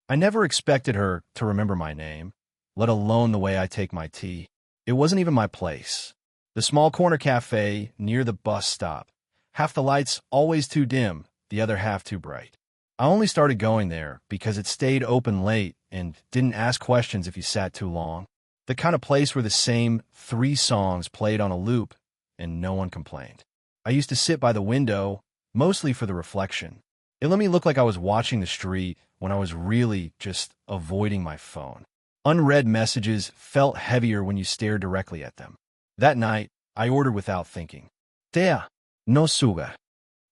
I never expected her to remember my name, let alone the way I take my tea. It wasn't even my place. The small corner cafe near the bus stop. Half the lights always too dim, the other half too bright. I only started going there because it stayed open late and didn't ask questions if you sat too long. The kind of place where the same 3 songs played on a loop and no one complained. I used to sit by the window, mostly for the reflection. It let me look like I was watching the street when I was really just avoiding my phone. Unread messages felt heavier when you stared directly at them. That night, I ordered without thinking. Tea, no sugar.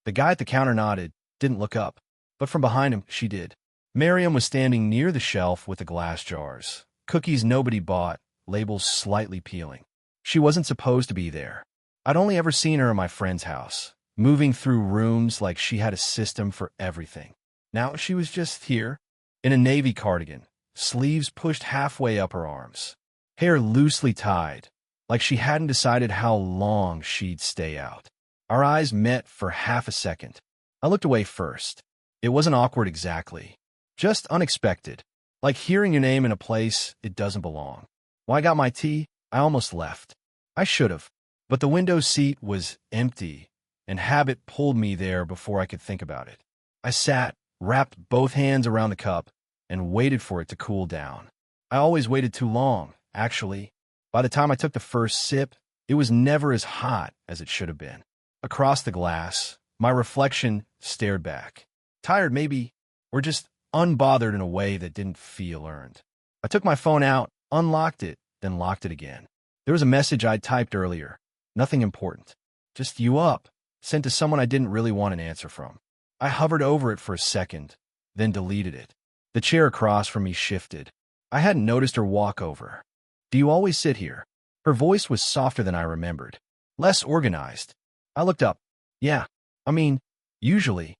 The guy at the counter nodded, didn't look up, but from behind him, she did. Miriam was standing near the shelf with the glass jars. Cookies nobody bought, labels slightly peeling. She wasn't supposed to be there. I'd only ever seen her in my friend's house, moving through rooms like she had a system for everything. Now she was just here, in a navy cardigan, sleeves pushed halfway up her arms, hair loosely tied, like she hadn't decided how long she'd stay out. Our eyes met for half a second. I looked away first. It wasn't awkward exactly, just unexpected, like hearing your name in a place it doesn't belong. When I got my tea, I almost left. I should have, but the window seat was empty, and habit pulled me there before I could think about it. I sat, wrapped both hands around the cup, and waited for it to cool down. I always waited too long, actually. By the time I took the first sip, it was never as hot as it should have been. Across the glass, my reflection stared back. Tired, maybe, or just unbothered in a way that didn't feel earned. I took my phone out, unlocked it, then locked it again. There was a message I'd typed earlier. Nothing important. Just you up, sent to someone I didn't really want an answer from. I hovered over it for a second, then deleted it. The chair across from me shifted. I hadn't noticed her walk over. Do you always sit here? Her voice was softer than I remembered, less organized. I looked up. Yeah, I mean, usually.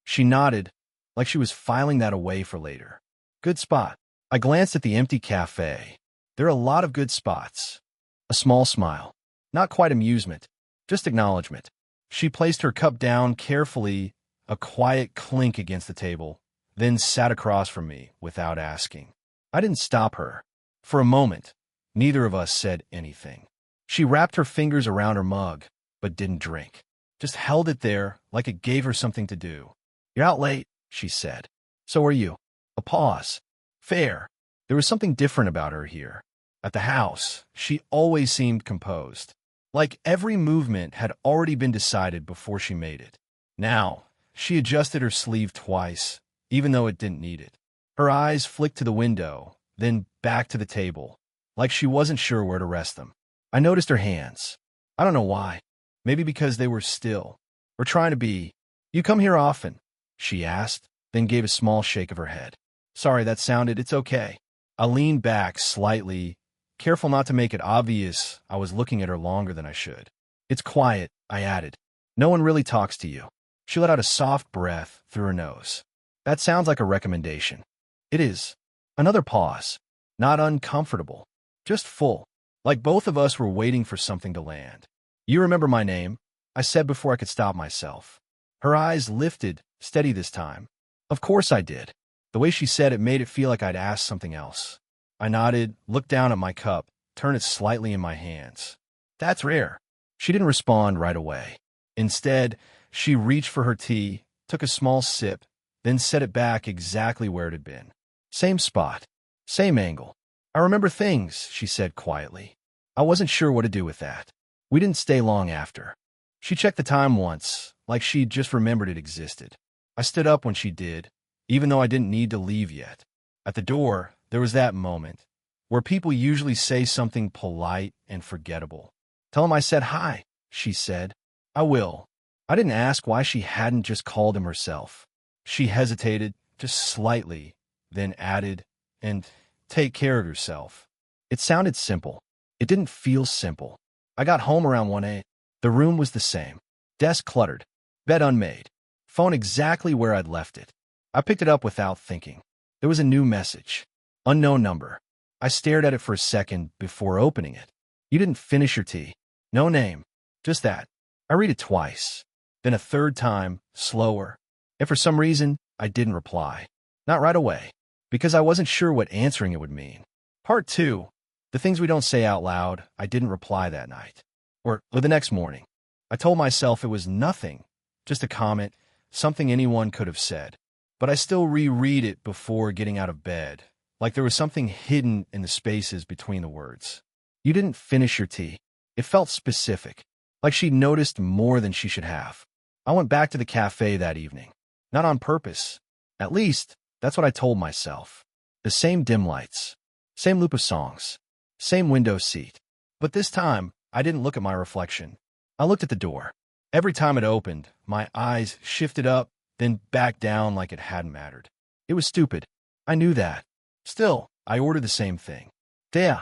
She nodded, like she was filing that away for later. Good spot. I glanced at the empty cafe. There are a lot of good spots. A small smile. Not quite amusement, just acknowledgement. She placed her cup down carefully, a quiet clink against the table, then sat across from me without asking. I didn't stop her. For a moment, neither of us said anything. She wrapped her fingers around her mug, but didn't drink. Just held it there like it gave her something to do. You're out late, she said. So are you. A pause. Fair. There was something different about her here. At the house, she always seemed composed, like every movement had already been decided before she made it. Now, she adjusted her sleeve twice, even though it didn't need it. Her eyes flicked to the window, then back to the table, like she wasn't sure where to rest them. I noticed her hands. I don't know why. Maybe because they were still, or trying to be. You come here often? She asked, then gave a small shake of her head. Sorry, that sounded, it's okay. I leaned back slightly, careful not to make it obvious I was looking at her longer than I should. It's quiet, I added. No one really talks to you. She let out a soft breath through her nose. That sounds like a recommendation. It is. Another pause. Not uncomfortable. Just full. Like both of us were waiting for something to land. You remember my name? I said before I could stop myself. Her eyes lifted, steady this time. Of course I did. The way she said it made it feel like I'd asked something else. I nodded, looked down at my cup, turned it slightly in my hands. That's rare. She didn't respond right away. Instead, she reached for her tea, took a small sip, then set it back exactly where it had been. Same spot. Same angle. I remember things, she said quietly. I wasn't sure what to do with that. We didn't stay long after. She checked the time once, like she'd just remembered it existed. I stood up when she did, even though I didn't need to leave yet. At the door, there was that moment, where people usually say something polite and forgettable. Tell him I said hi, she said. I will. I didn't ask why she hadn't just called him herself. She hesitated, just slightly, then added, and take care of yourself. It sounded simple. It didn't feel simple. I got home around 1 a.m. The room was the same. Desk cluttered. Bed unmade. Phone exactly where I'd left it. I picked it up without thinking. There was a new message. Unknown number. I stared at it for a second before opening it. You didn't finish your tea. No name. Just that. I read it twice. Then a third time, slower. And for some reason, I didn't reply. Not right away. because I wasn't sure what answering it would mean. Part 2. The things we don't say out loud. I didn't reply that night. Or the next morning. I told myself it was nothing, just a comment, something anyone could have said. But I still reread it before getting out of bed, like there was something hidden in the spaces between the words. You didn't finish your tea. It felt specific, like she'd noticed more than she should have. I went back to the cafe that evening. Not on purpose. At least, that's what I told myself. The same dim lights. Same loop of songs. Same window seat. But this time, I didn't look at my reflection. I looked at the door. Every time it opened, my eyes shifted up, then back down like it hadn't mattered. It was stupid. I knew that. Still, I ordered the same thing. Tea,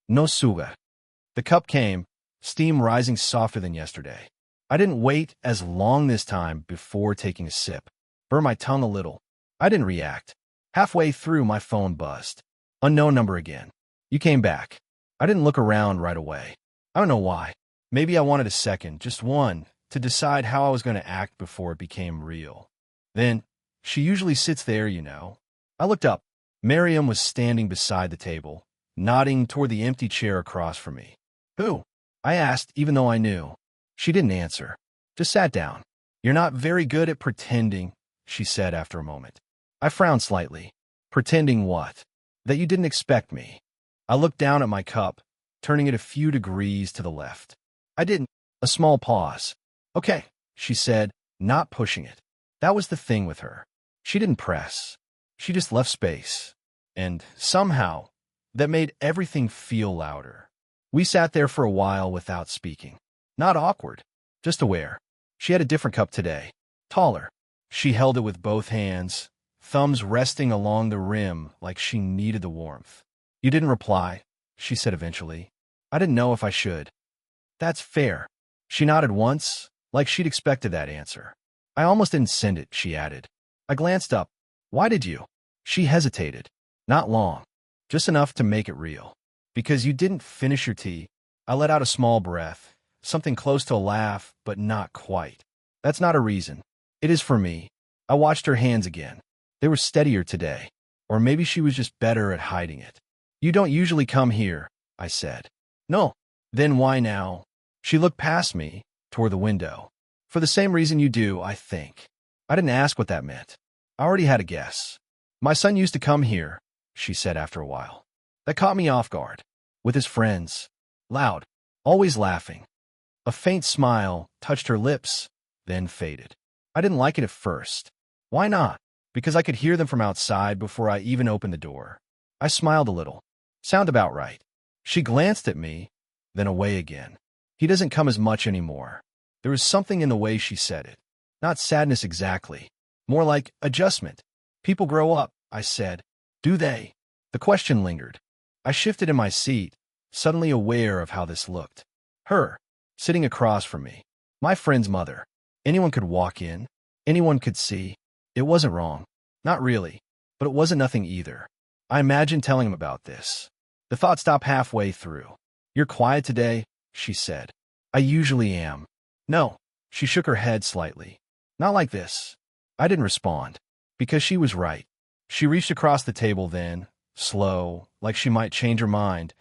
no sugar. The cup came, steam rising softer than yesterday. I didn't wait as long this time before taking a sip. Burned my tongue a little. I didn't react. Halfway through, my phone buzzed. Unknown number again. You came back. I didn't look around right away. I don't know why. Maybe I wanted a second, just one, to decide how I was going to act before it became real. Then, she usually sits there, you know. I looked up. Miriam was standing beside the table, nodding toward the empty chair across from me. Who? I asked, even though I knew. She didn't answer. Just sat down. You're not very good at pretending, she said after a moment. I frowned slightly. Pretending what? That you didn't expect me. I looked down at my cup, turning it a few degrees to the left. I didn't. A small pause. Okay, she said, not pushing it. That was the thing with her. She didn't press. She just left space. And somehow, that made everything feel louder. We sat there for a while without speaking. Not awkward, just aware. She had a different cup today. Taller. She held it with both hands, thumbs resting along the rim like she needed the warmth. You didn't reply, she said eventually. I didn't know if I should. That's fair. She nodded once, like she'd expected that answer. I almost didn't send it, she added. I glanced up. Why did you? She hesitated. Not long. Just enough to make it real. Because you didn't finish your tea. I let out a small breath, something close to a laugh, but not quite. That's not a reason. It is for me. I watched her hands again. They were steadier today. Or maybe she was just better at hiding it. You don't usually come here, I said. No. Then why now? She looked past me, toward the window. For the same reason you do, I think. I didn't ask what that meant. I already had a guess. My son used to come here, she said after a while. That caught me off guard. With his friends. Loud. Always laughing. A faint smile touched her lips, then faded. I didn't like it at first. Why not? Because I could hear them from outside before I even opened the door. I smiled a little. Sound about right. She glanced at me, then away again. He doesn't come as much anymore. There was something in the way she said it. Not sadness exactly. More like adjustment. People grow up, I said. Do they? The question lingered. I shifted in my seat, suddenly aware of how this looked. Her, sitting across from me. My friend's mother. Anyone could walk in. Anyone could see. It wasn't wrong. Not really. But it wasn't nothing either. I imagined telling him about this. The thought stopped halfway through. You're quiet today, she said. I usually am. No. She shook her head slightly. Not like this. I didn't respond. Because she was right. She reached across the table then, slow, like she might change her mind,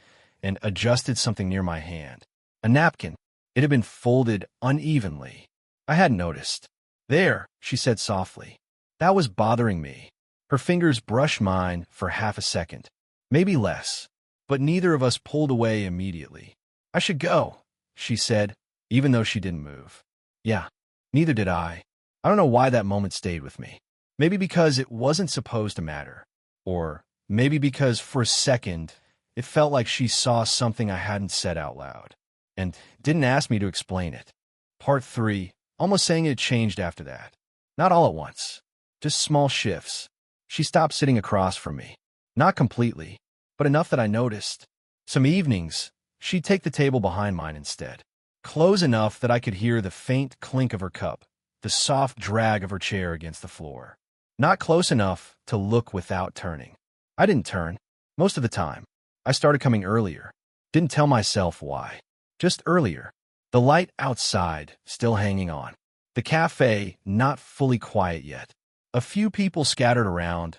and adjusted something near my hand. A napkin. It had been folded unevenly. I hadn't noticed. There, she said softly. That was bothering me. Her fingers brushed mine for half a second. Maybe less. But neither of us pulled away immediately. I should go, she said, even though she didn't move. Yeah, neither did I. I don't know why that moment stayed with me. Maybe because it wasn't supposed to matter. Or maybe because for a second, it felt like she saw something I hadn't said out loud. And didn't ask me to explain it. Part 3, almost saying it changed after that. Not all at once. Just small shifts. She stopped sitting across from me. Not completely, but enough that I noticed. Some evenings, she'd take the table behind mine instead. Close enough that I could hear the faint clink of her cup, the soft drag of her chair against the floor. Not close enough to look without turning. I didn't turn. Most of the time. I started coming earlier. Didn't tell myself why. Just earlier. The light outside still hanging on. The cafe not fully quiet yet. A few people scattered around,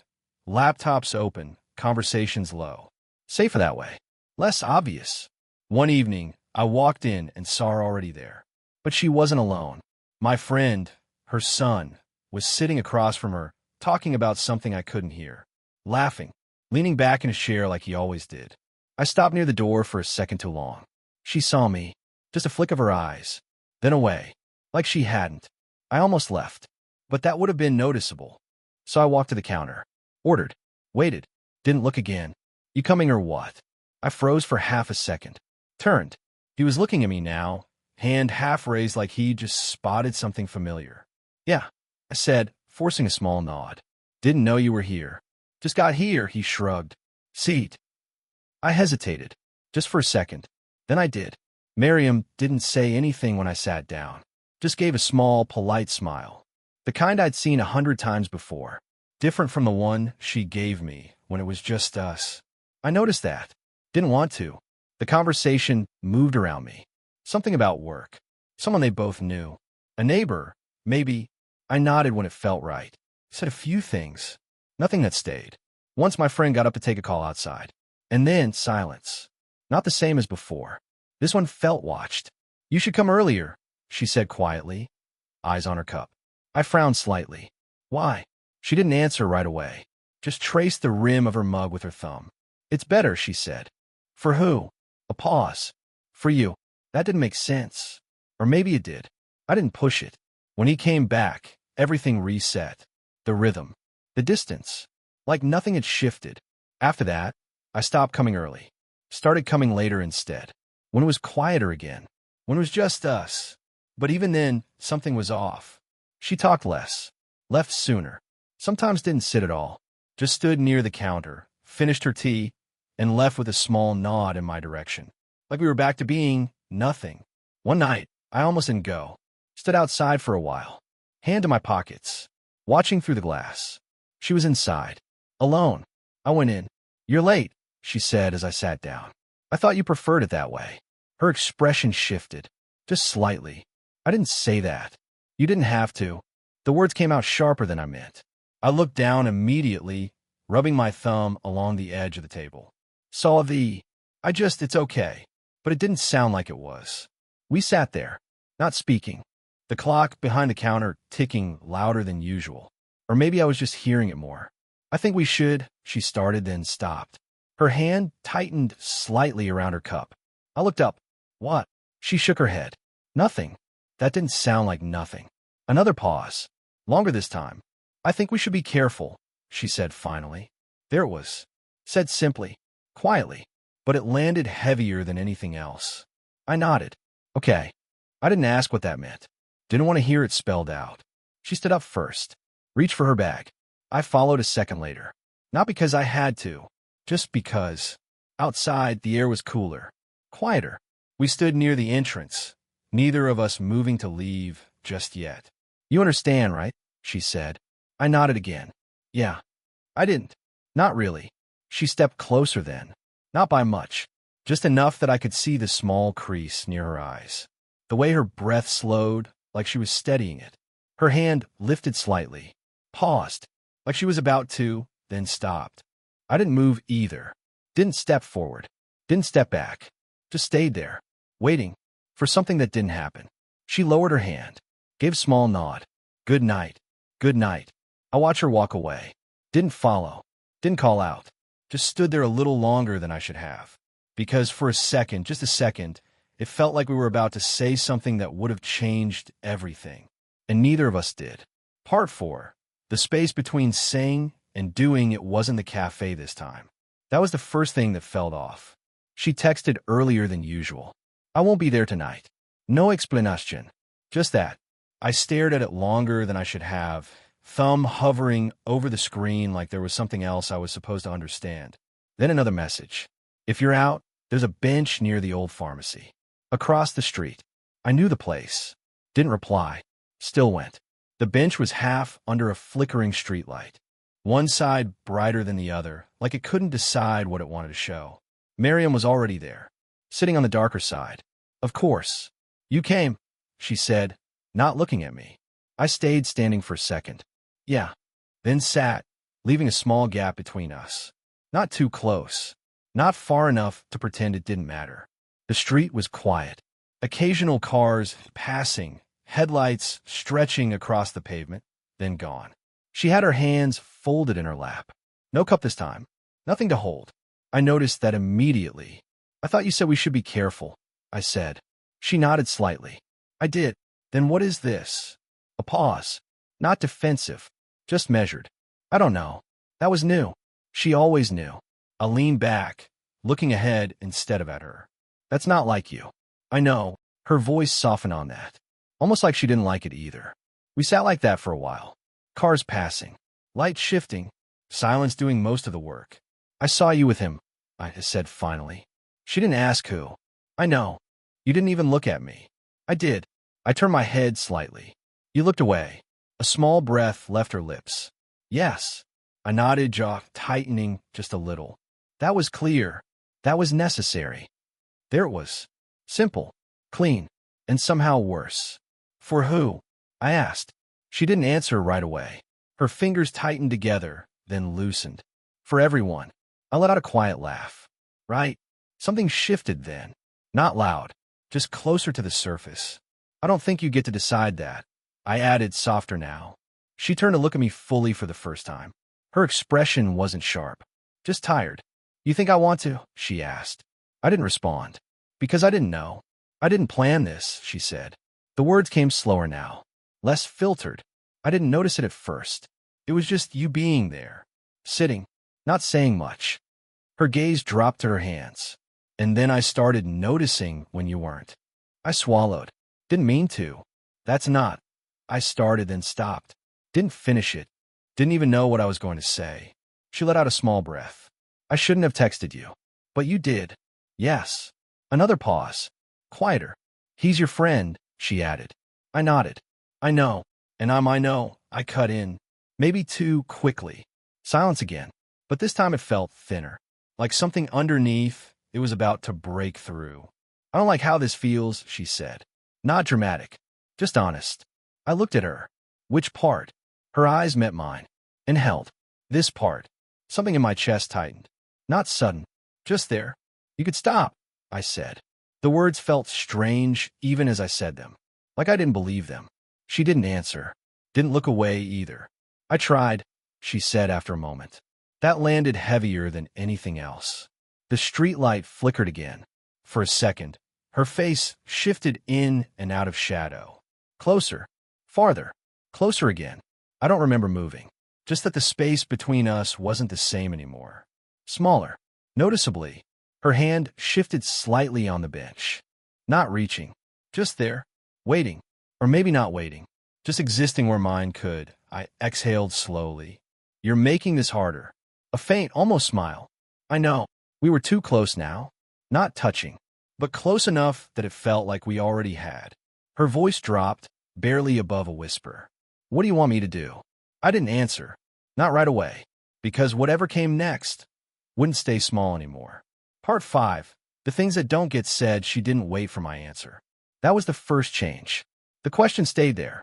Laptops open, conversations low. Safer that way. Less obvious. One evening, I walked in and saw her already there. But she wasn't alone. My friend, her son, was sitting across from her, talking about something I couldn't hear. Laughing, leaning back in his chair like he always did. I stopped near the door for a second too long. She saw me. Just a flick of her eyes. Then away. Like she hadn't. I almost left. But that would have been noticeable. So I walked to the counter. Ordered. Waited. Didn't look again. You coming or what? I froze for half a second. Turned. He was looking at me now, hand half raised like he just spotted something familiar. Yeah, I said, forcing a small nod. Didn't know you were here. Just got here, he shrugged. Seat. I hesitated. Just for a second. Then I did. Miriam didn't say anything when I sat down. Just gave a small, polite smile. The kind I'd seen 100 times before. Different from the one she gave me when it was just us. I noticed that. Didn't want to. The conversation moved around me. Something about work. Someone they both knew. A neighbor, maybe. I nodded when it felt right. Said a few things. Nothing that stayed. Once my friend got up to take a call outside. And then silence. Not the same as before. This one felt watched. You should come earlier, she said quietly. Eyes on her cup. I frowned slightly. Why? She didn't answer right away. Just traced the rim of her mug with her thumb. It's better, she said. For who? A pause. For you. That didn't make sense. Or maybe it did. I didn't push it. When he came back, everything reset. The rhythm. The distance. Like nothing had shifted. After that, I stopped coming early. Started coming later instead. When it was quieter again. When it was just us. But even then, something was off. She talked less. Left sooner. Sometimes didn't sit at all. Just stood near the counter, finished her tea, and left with a small nod in my direction. Like we were back to being nothing. One night, I almost didn't go. Stood outside for a while. Hand in my pockets. Watching through the glass. She was inside. Alone. I went in. You're late, she said as I sat down. I thought you preferred it that way. Her expression shifted. Just slightly. I didn't say that. You didn't have to. The words came out sharper than I meant. I looked down immediately, rubbing my thumb along the edge of the table. Saw the... it's okay. But it didn't sound like it was. We sat there, not speaking. The clock behind the counter ticking louder than usual. Or maybe I was just hearing it more. I think we should, she started, then stopped. Her hand tightened slightly around her cup. I looked up. What? She shook her head. Nothing. That didn't sound like nothing. Another pause. Longer this time. I think we should be careful, she said finally. There it was. Said simply, quietly, but it landed heavier than anything else. I nodded. Okay. I didn't ask what that meant. Didn't want to hear it spelled out. She stood up first. Reached for her bag. I followed a second later. Not because I had to. Just because. Outside, the air was cooler. Quieter. We stood near the entrance. Neither of us moving to leave just yet. You understand, right? She said. I nodded again. Yeah. I didn't. Not really. She stepped closer then. Not by much. Just enough that I could see the small crease near her eyes. The way her breath slowed, like she was steadying it. Her hand lifted slightly. Paused. Like she was about to, then stopped. I didn't move either. Didn't step forward. Didn't step back. Just stayed there. Waiting. For something that didn't happen. She lowered her hand. Gave a small nod. Good night. Good night. I watched her walk away. Didn't follow. Didn't call out. Just stood there a little longer than I should have. Because for a second, just a second, it felt like we were about to say something that would have changed everything. And neither of us did. Part 4. The space between saying and doing it wasn't the cafe this time. That was the first thing that fell off. She texted earlier than usual. I won't be there tonight. No explanation. Just that. I stared at it longer than I should have, thumb hovering over the screen like there was something else I was supposed to understand. Then another message. If you're out, there's a bench near the old pharmacy. Across the street. I knew the place. Didn't reply. Still went. The bench was half under a flickering streetlight. One side brighter than the other, like it couldn't decide what it wanted to show. Miriam was already there, sitting on the darker side. Of course. You came, she said, not looking at me. I stayed standing for a second. Yeah. Then sat, leaving a small gap between us. Not too close. Not far enough to pretend it didn't matter. The street was quiet. Occasional cars passing, headlights stretching across the pavement, then gone. She had her hands folded in her lap. No cup this time. Nothing to hold. I noticed that immediately. I thought you said we should be careful, I said. She nodded slightly. I did. Then what is this? A pause. Not defensive. Just measured. I don't know. That was new. She always knew. I leaned back, looking ahead instead of at her. That's not like you. I know. Her voice softened on that. Almost like she didn't like it either. We sat like that for a while. Cars passing. Lights shifting. Silence doing most of the work. I saw you with him, I said finally. She didn't ask who. I know. You didn't even look at me. I did. I turned my head slightly. You looked away. A small breath left her lips. Yes. I nodded, jaw tightening just a little. That was clear. That was necessary. There it was. Simple, clean, and somehow worse. For who? I asked. She didn't answer right away. Her fingers tightened together, then loosened. For everyone. I let out a quiet laugh. Right? Something shifted then. Not loud, just closer to the surface. I don't think you get to decide that. I added, softer now. She turned to look at me fully for the first time. Her expression wasn't sharp, just tired. You think I want to? She asked. I didn't respond. Because I didn't know. I didn't plan this, she said. The words came slower now, less filtered. I didn't notice it at first. It was just you being there, sitting, not saying much. Her gaze dropped to her hands. And then I started noticing when you weren't. I swallowed. Didn't mean to. That's not. I started, then stopped. Didn't finish it. Didn't even know what I was going to say. She let out a small breath. I shouldn't have texted you. But you did. Yes. Another pause. Quieter. He's your friend, she added. I nodded. I know. And I know. I cut in. Maybe too quickly. Silence again. But this time it felt thinner. Like something underneath it was about to break through. I don't like how this feels, she said. Not dramatic. Just honest. I looked at her. Which part? Her eyes met mine. And held. This part. Something in my chest tightened. Not sudden. Just there. You could stop, I said. The words felt strange even as I said them. Like I didn't believe them. She didn't answer. Didn't look away either. I tried, she said after a moment. That landed heavier than anything else. The streetlight flickered again. For a second, her face shifted in and out of shadow. Closer. Farther. Closer again. I don't remember moving. Just that the space between us wasn't the same anymore. Smaller. Noticeably. Her hand shifted slightly on the bench. Not reaching. Just there. Waiting. Or maybe not waiting. Just existing where mine could. I exhaled slowly. You're making this harder. A faint, almost smile. I know. We were too close now. Not touching. But close enough that it felt like we already had. Her voice dropped, barely above a whisper. What do you want me to do? I didn't answer. Not right away. Because whatever came next wouldn't stay small anymore. Part 5. The things that don't get said. She didn't wait for my answer. That was the first change. The question stayed there.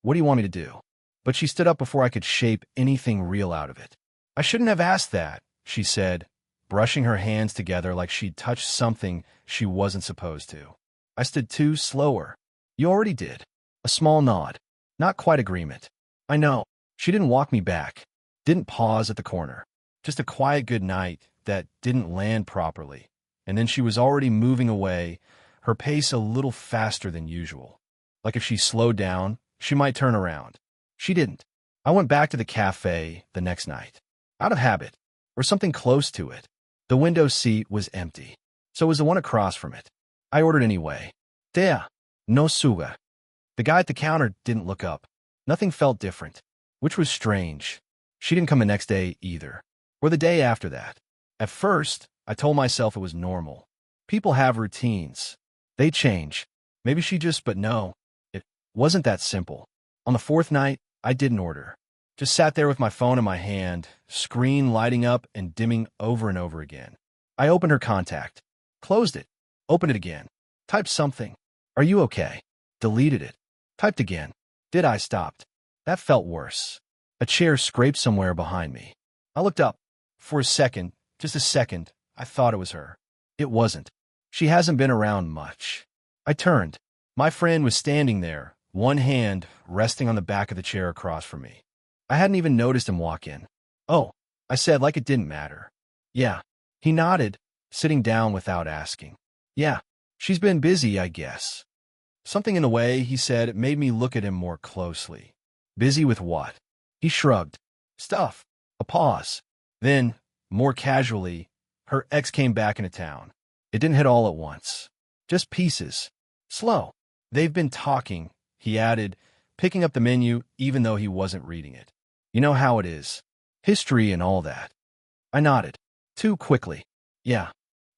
What do you want me to do? But she stood up before I could shape anything real out of it. I shouldn't have asked that, she said, brushing her hands together like she'd touched something she wasn't supposed to. I stood too slower. You already did. A small nod. Not quite agreement. I know. She didn't walk me back. Didn't pause at the corner. Just a quiet good night that didn't land properly. And then she was already moving away, her pace a little faster than usual. Like if she slowed down, she might turn around. She didn't. I went back to the cafe the next night. Out of habit. Or something close to it. The window seat was empty. So was the one across from it. I ordered anyway. Tea. No suga. The guy at the counter didn't look up. Nothing felt different. Which was strange. She didn't come the next day either. Or the day after that. At first, I told myself it was normal. People have routines. They change. Maybe she just, but no. It wasn't that simple. On the fourth night, I didn't order. Just sat there with my phone in my hand, screen lighting up and dimming over and over again. I opened her contact. Closed it. Opened it again. Typed something. Are you okay? Deleted it. Typed again. Did I stopped. That felt worse. A chair scraped somewhere behind me. I looked up. For a second, just a second, I thought it was her. It wasn't. She hasn't been around much. I turned. My friend was standing there, one hand resting on the back of the chair across from me. I hadn't even noticed him walk in. "Oh," I said like it didn't matter. "Yeah." He nodded, sitting down without asking. "Yeah, she's been busy, I guess." Something in the way he said it made me look at him more closely. Busy with what? He shrugged. "Stuff." A pause. Then, more casually, her ex came back into town. It didn't hit all at once. Just pieces. Slow. "They've been talking," he added, picking up the menu even though he wasn't reading it. "You know how it is. History and all that." I nodded. Too quickly. "Yeah."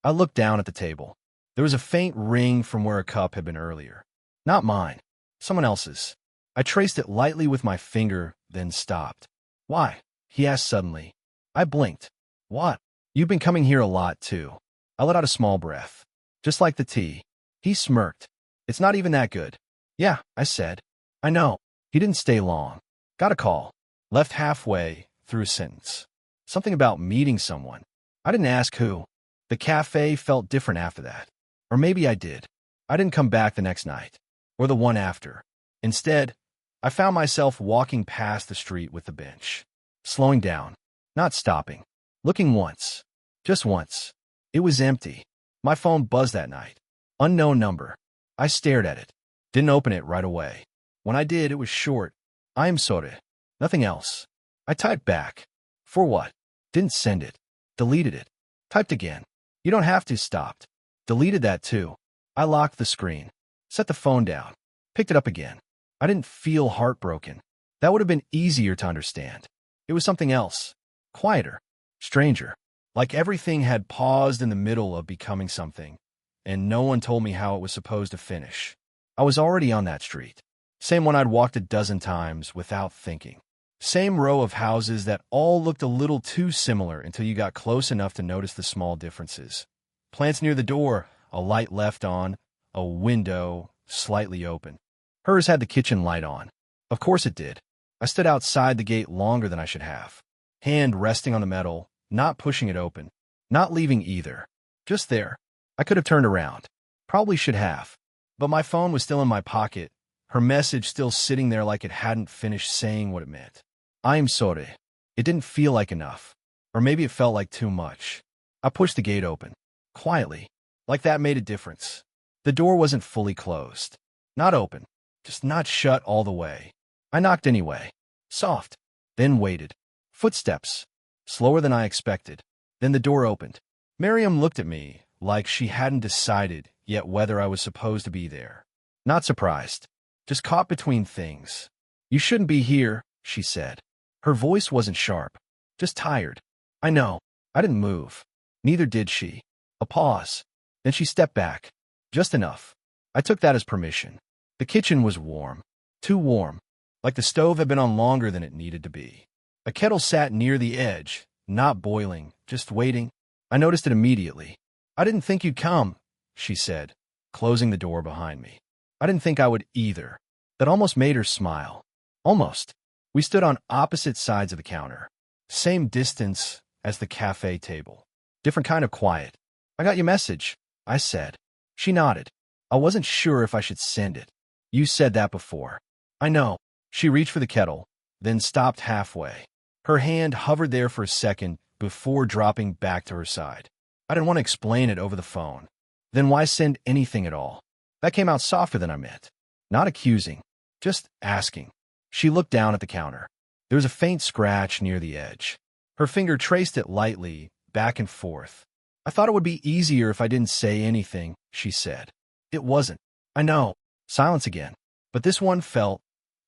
I looked down at the table. There was a faint ring from where a cup had been earlier. Not mine. Someone else's. I traced it lightly with my finger, then stopped. "Why?" he asked suddenly. I blinked. "What?" "You've been coming here a lot, too." I let out a small breath. "Just like the tea." He smirked. "It's not even that good." "Yeah," I said. "I know." He didn't stay long. "Got a call." Left halfway through a sentence. Something about meeting someone. I didn't ask who. The cafe felt different after that. Or maybe I did. I didn't come back the next night. Or the one after. Instead, I found myself walking past the street with the bench. Slowing down. Not stopping. Looking once. Just once. It was empty. My phone buzzed that night. Unknown number. I stared at it. Didn't open it right away. When I did, it was short. "I am sorry." Nothing else. I typed back. For what? Didn't send it. Deleted it. Typed again. "You don't have to." Stopped. Deleted that too. I locked the screen. Set the phone down. Picked it up again. I didn't feel heartbroken. That would have been easier to understand. It was something else. Quieter. Stranger. Like everything had paused in the middle of becoming something, and no one told me how it was supposed to finish. I was already on that street. Same one I'd walked a dozen times without thinking. Same row of houses that all looked a little too similar until you got close enough to notice the small differences. Plants near the door, a light left on, a window slightly open. Hers had the kitchen light on. Of course it did. I stood outside the gate longer than I should have. Hand resting on the metal, not pushing it open. Not leaving either. Just there. I could have turned around. Probably should have. But my phone was still in my pocket, her message still sitting there like it hadn't finished saying what it meant. "I am sorry." It didn't feel like enough. Or maybe it felt like too much. I pushed the gate open. Quietly. Like that made a difference. The door wasn't fully closed. Not open. Just not shut all the way. I knocked anyway. Soft. Then waited. Footsteps. Slower than I expected. Then the door opened. Miriam looked at me like she hadn't decided yet whether I was supposed to be there. Not surprised. Just caught between things. "You shouldn't be here," she said. Her voice wasn't sharp. Just tired. "I know." I didn't move. Neither did she. A pause. Then she stepped back. Just enough. I took that as permission. The kitchen was warm. Too warm. Like the stove had been on longer than it needed to be. A kettle sat near the edge, not boiling, just waiting. I noticed it immediately. "I didn't think you'd come," she said, closing the door behind me. I didn't think I would either. That almost made her smile. Almost. We stood on opposite sides of the counter. Same distance as the cafe table. Different kind of quiet. "I got your message," I said. She nodded. I wasn't sure if I should send it. "You said that before." "I know." She reached for the kettle, then stopped halfway. Her hand hovered there for a second before dropping back to her side. I didn't want to explain it over the phone. Then why send anything at all? That came out softer than I meant. Not accusing, just asking. She looked down at the counter. There was a faint scratch near the edge. Her finger traced it lightly, back and forth. "I thought it would be easier if I didn't say anything," she said. It wasn't. "I know." Silence again. But this one felt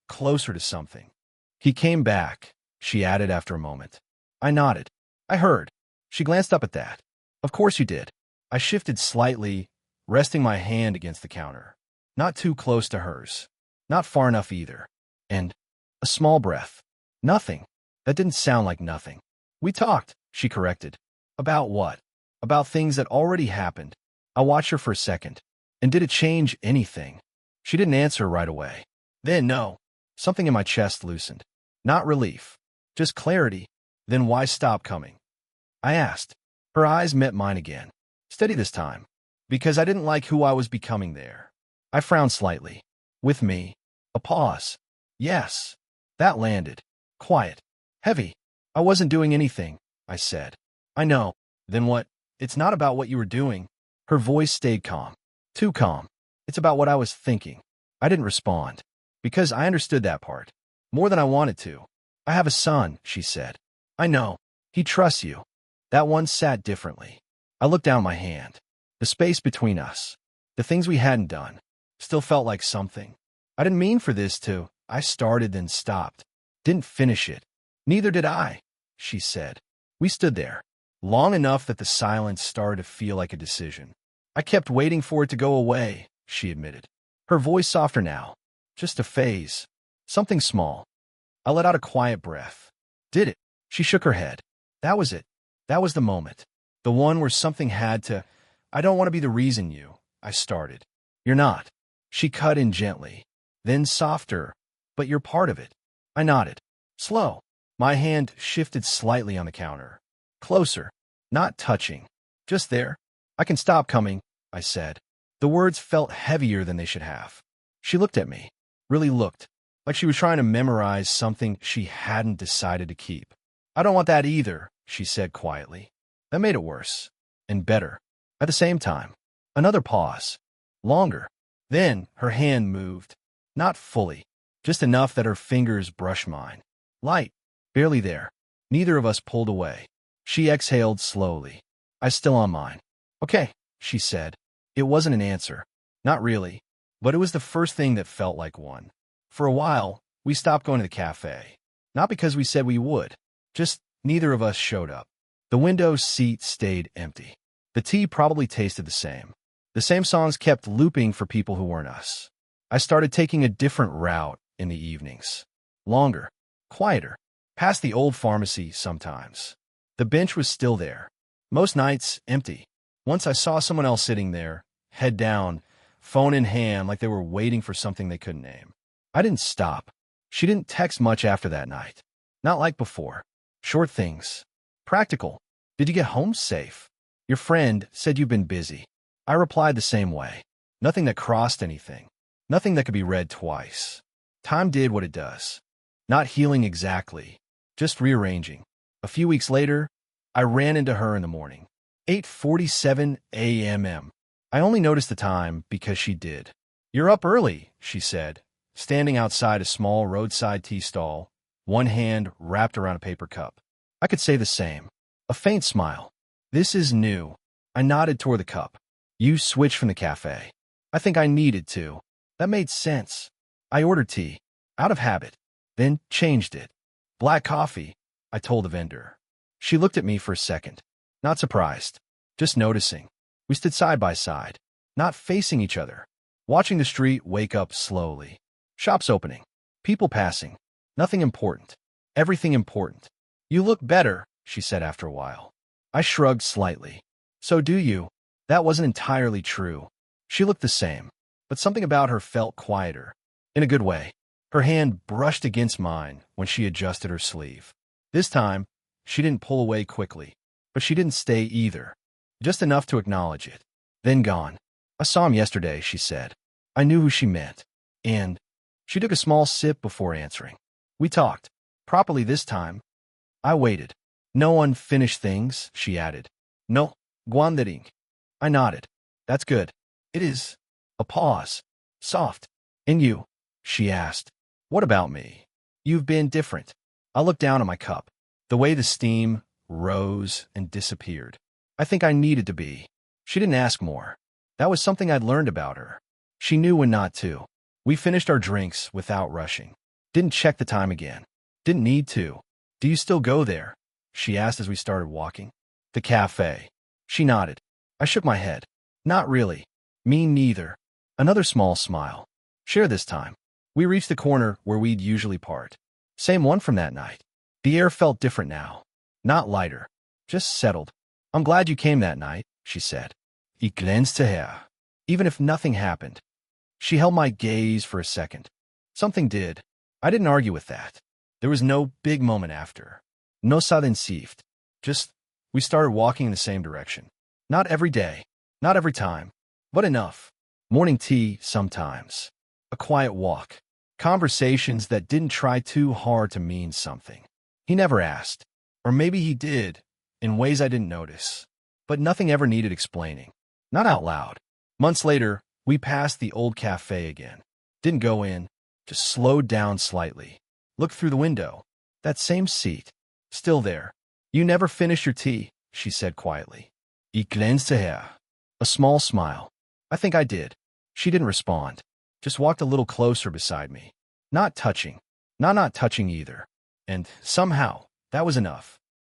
closer to something. "He came back," she added after a moment. I nodded. "I heard." She glanced up at that. "Of course you did." I shifted slightly, resting my hand against the counter. Not too close to hers. Not far enough either. And a small breath. "Nothing." That didn't sound like nothing. "We talked," she corrected. "About what?" "About things that already happened." I watched her for a second. "And did it change anything?" She didn't answer right away. Then no. Something in my chest loosened. Not relief. Just clarity. Then why stop coming? I asked. Her eyes met mine again. Steady this time. Because I didn't like who I was becoming there. I frowned slightly. With me. A pause. Yes. That landed. Quiet. Heavy. I wasn't doing anything, I said. I know. Then what? It's not about what you were doing. Her voice stayed calm. Too calm. It's about what I was thinking. I didn't respond. Because I understood that part. More than I wanted to. I have a son, she said. I know. He trusts you. That one sat differently. I looked down my hand. The space between us. The things we hadn't done. Still felt like something. I didn't mean for this to. I started then stopped. Didn't finish it. Neither did I, she said. We stood there. Long enough that the silence started to feel like a decision. I kept waiting for it to go away, she admitted. Her voice softer now. Just a phase. Something small. I let out a quiet breath. Did it? She shook her head. That was it. That was the moment. The one where something had to. I don't want to be the reason you. I started. You're not. She cut in gently. Then softer. But you're part of it. I nodded. Slow. My hand shifted slightly on the counter. Closer. Not touching. Just there. I can stop coming, I said. The words felt heavier than they should have. She looked at me. Really looked. Like she was trying to memorize something she hadn't decided to keep. I don't want that either, she said quietly. That made it worse. And better. At the same time. Another pause. Longer. Then her hand moved. Not fully. Just enough that her fingers brushed mine. Light. Barely there. Neither of us pulled away. She exhaled slowly. I still on mine. Okay, she said. It wasn't an answer. Not really. But it was the first thing that felt like one. For a while, we stopped going to the cafe. Not because we said we would. Just neither of us showed up. The window seat stayed empty. The tea probably tasted the same. The same songs kept looping for people who weren't us. I started taking a different route in the evenings. Longer. Quieter. Past the old pharmacy sometimes. The bench was still there. Most nights, empty. Once I saw someone else sitting there, head down, phone in hand like they were waiting for something they couldn't name. I didn't stop. She didn't text much after that night. Not like before. Short things. Practical. Did you get home safe? Your friend said you've been busy. I replied the same way. Nothing that crossed anything. Nothing that could be read twice. Time did what it does. Not healing exactly. Just rearranging. A few weeks later, I ran into her in the morning. 8:47 a.m. I only noticed the time because she did. You're up early, she said, standing outside a small roadside tea stall, one hand wrapped around a paper cup. I could say the same. A faint smile. This is new. I nodded toward the cup. You switched from the cafe. I think I needed to. That made sense. I ordered tea. Out of habit. Then changed it. Black coffee, I told the vendor. She looked at me for a second. Not surprised. Just noticing. We stood side by side. Not facing each other. Watching the street wake up slowly. Shops opening. People passing. Nothing important. Everything important. You look better, she said after a while. I shrugged slightly. So do you. That wasn't entirely true. She looked the same, but something about her felt quieter. In a good way. Her hand brushed against mine when she adjusted her sleeve. This time, she didn't pull away quickly, but she didn't stay either. Just enough to acknowledge it. Then gone. I saw him yesterday, she said. I knew who she meant. And she took a small sip before answering. We talked. Properly this time. I waited. No unfinished things, she added. No, guandering. I nodded. That's good. It is. A pause. Soft. And you? She asked. What about me? You've been different. I looked down at my cup. The way the steam rose and disappeared. I think I needed to be. She didn't ask more. That was something I'd learned about her. She knew when not to. We finished our drinks without rushing. Didn't check the time again. Didn't need to. Do you still go there? She asked as we started walking. The cafe. She nodded. I shook my head. Not really. Me neither. Another small smile. Share this time. We reached the corner where we'd usually part. Same one from that night. The air felt different now. Not lighter. Just settled. I'm glad you came that night, she said. Ich glänzte her. Even if nothing happened. She held my gaze for a second. Something did. I didn't argue with that. There was no big moment after. No intensivt. Just, we started walking in the same direction. Not every day, not every time, but enough. Morning tea sometimes. A quiet walk. Conversations that didn't try too hard to mean something. He never asked. Or maybe he did, in ways I didn't notice. But nothing ever needed explaining. Not out loud. Months later, we passed the old cafe again. Didn't go in, just slowed down slightly. Looked through the window. That same seat. Still there. You never finish your tea, she said quietly. Ich glänzte her. A small smile. I think I did. She didn't respond. Just walked a little closer beside me. Not touching. Not touching either. And somehow, that was enough.